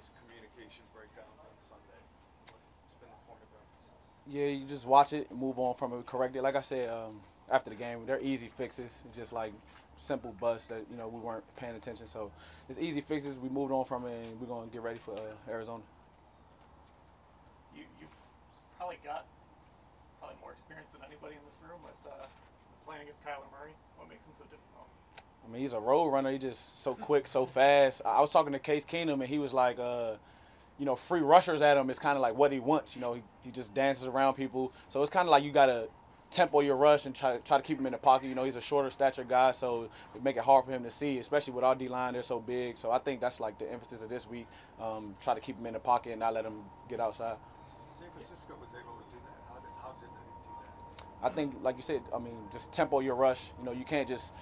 those communication breakdowns on Sunday? What's been the point of emphasis? Yeah, you just watch it, move on from it, correct it. Like I said, after the game, they're easy fixes, just like simple busts that we weren't paying attention. So it's easy fixes. We moved on from it, and we're gonna get ready for Arizona. You probably got more experience than anybody in this room with playing against Kyler Murray. What makes him so difficult? I mean, he's a road runner. He's just so quick, so fast. I was talking to Case Keenum, and he was like, free rushers at him is kind of like what he wants. He just dances around people. So it's kind of like you got to tempo your rush and try to keep him in the pocket. He's a shorter stature guy, so it make it hard for him to see, especially with our D-line. They're so big. So I think that's like the emphasis of this week, try to keep him in the pocket and not let him get outside. San Francisco was able to do that. How did they do that? I think, like you said, just tempo your rush. You can't just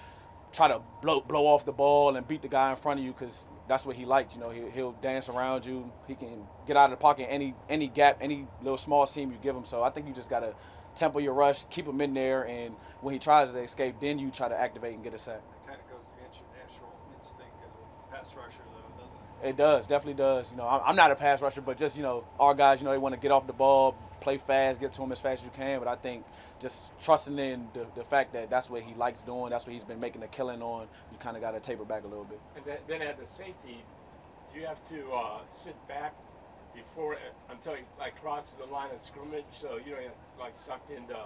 try to blow off the ball and beat the guy in front of you because that's what he likes. He'll dance around you. He can get out of the pocket any gap, any little small seam you give him. So I think you just got to tempo your rush, keep him in there, and when he tries to escape, then you try to activate and get a sack. It kind of goes against your natural instinct as a pass rusher, though, doesn't it? It does, definitely does. I'm not a pass rusher, but just, our guys, they want to get off the ball, play fast, get to him as fast as you can. But I think just trusting in the fact that that's what he likes doing, that's what he's been making a killing on, you kind of got to taper back a little bit. And then as a safety, do you have to sit back until he crosses the line of scrimmage, so you don't get sucked into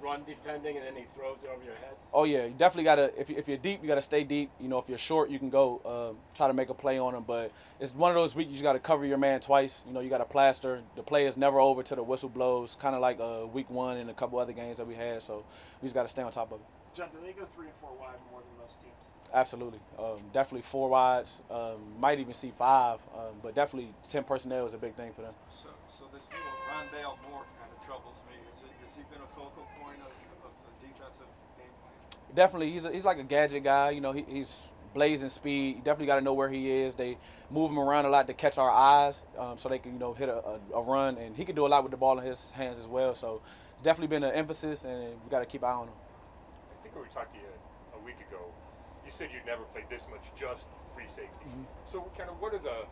run defending and then he throws it over your head? Oh yeah, you definitely gotta. If you're deep, you gotta stay deep. If you're short, you can go try to make a play on him. But it's one of those weeks you just gotta cover your man twice. You gotta plaster. The play is never over till the whistle blows. Kind of like week 1 and a couple other games that we had. So we just gotta stay on top of it. John, do they go 3 and 4 wide more than most teams? Absolutely, definitely 4 wides. Might even see 5, but definitely 10 personnel is a big thing for them. So this little Rondale Moore kind of troubles me. Has he been a focal point of the defensive game plan? Definitely, he's like a gadget guy. He's blazing speed. You definitely got to know where he is. They move him around a lot to catch our eyes, so they can hit a run, and he can do a lot with the ball in his hands as well. So it's definitely been an emphasis, and we got to keep an eye on him. I think when we talked to you a week ago, you said you'd never played this much just free safety. Mm-hmm. So kind of what are the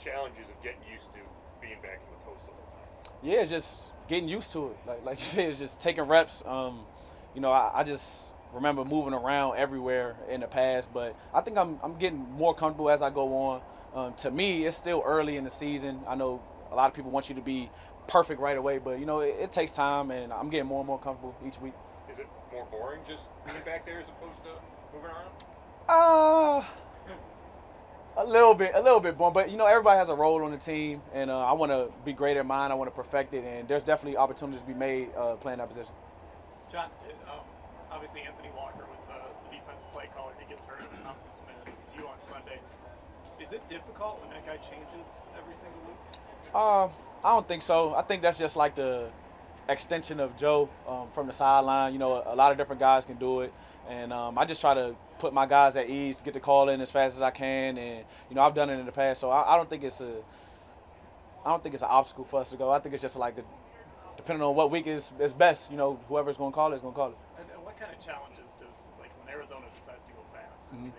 challenges of getting used to being back in the post all the time? Yeah, it's just getting used to it. Like you said, it's just taking reps. I just remember moving around everywhere in the past, but I think I'm getting more comfortable as I go on. To me, it's still early in the season. I know a lot of people want you to be perfect right away, but it takes time, and I'm getting more and more comfortable each week. Is it more boring just being back there as opposed to moving around? A little bit more, but everybody has a role on the team, and I want to be great at mine. I want to perfect it, and there's definitely opportunities to be made playing that position. John, obviously Anthony Walker was the defensive play caller. He gets hurt. Malcolm Smith. It's you on Sunday. Is it difficult when that guy changes every single week? I don't think so. I think that's just like the extension of Joe from the sideline. A lot of different guys can do it, and I just try to put my guys at ease, get the call in as fast as I can, and I've done it in the past, so I don't think it's an obstacle for us to go. I think it's just like depending on what week is best. Whoever's going to call it is going to call it. And what kind of challenges does when Arizona decides to go fast? Mm-hmm.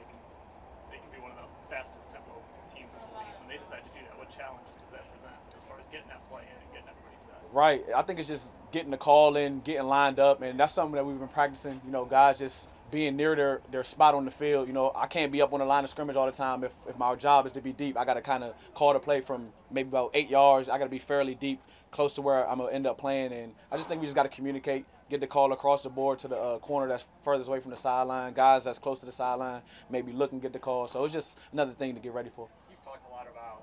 They can be one of the fastest tempo teams in the league. When they decide to do that, what challenges does that present as far as getting that play in and getting everybody set? Right. I think it's just getting the call in, getting lined up, and that's something that we've been practicing. Guys just being near their spot on the field. I can't be up on the line of scrimmage all the time. If my job is to be deep, I got to kind of call the play from maybe about 8 yards. I got to be fairly deep, close to where I'm going to end up playing. And I just think we just got to communicate, get the call across the board to the corner that's furthest away from the sideline. Guys that's close to the sideline, maybe look and get the call. So it's just another thing to get ready for. You've talked a lot about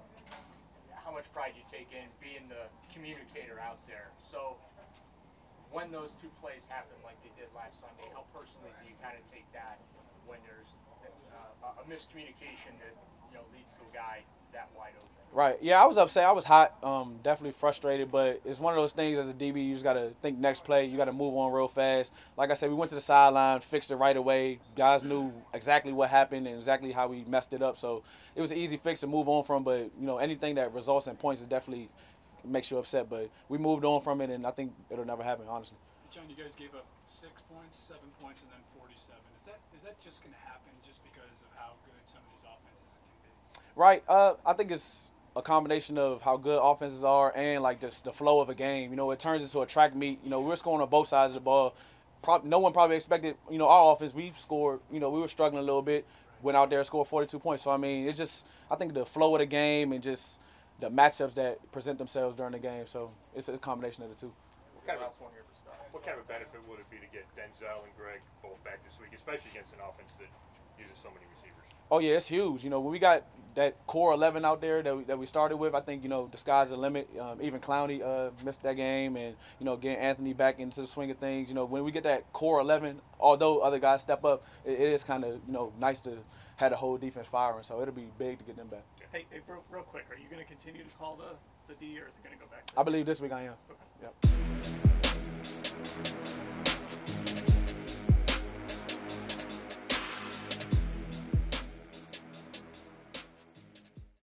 how much pride you take in being the communicator out there. So when those 2 plays happen like they did last Sunday, how personally do you kind of take that when there's a miscommunication that leads to a guy that wide open? Right. Yeah, I was upset. I was hot. Definitely frustrated, but it's one of those things as a DB, you just got to think next play. You got to move on real fast. Like I said, we went to the sideline, fixed it right away. Guys knew exactly what happened and exactly how we messed it up. So it was an easy fix to move on from, but anything that results in points is definitely makes you upset, but we moved on from it, and I think it'll never happen, honestly. John, you guys gave up 6 points, 7 points, and then 47. Is that just going to happen just because of how good some of these offenses can be? Right. I think it's a combination of how good offenses are and like just the flow of a game. You know, it turns into a track meet. You know, we're scoring on both sides of the ball. No one probably expected, you know, our offense. We scored, you know, we were struggling a little bit. Went out there and scored 42 points. So I mean, it's just, I think the flow of the game and just the matchups that present themselves during the game. So it's a combination of the two. What kind of benefit would it be to get Denzel and Greg both back this week, especially against an offense that uses so many receivers? Oh yeah, it's huge. You know, when we got that core 11 out there that we started with, I think, you know, the sky's the limit. Even Clowney missed that game, and you know, getting Anthony back into the swing of things. You know, when we get that core 11, although other guys step up, it is kind of, you know, nice to have the whole defense firing. So it'll be big to get them back. Hey, real quick, are you going to continue to call the D, or is it going to go back to I believe this week I am. Okay. Yep.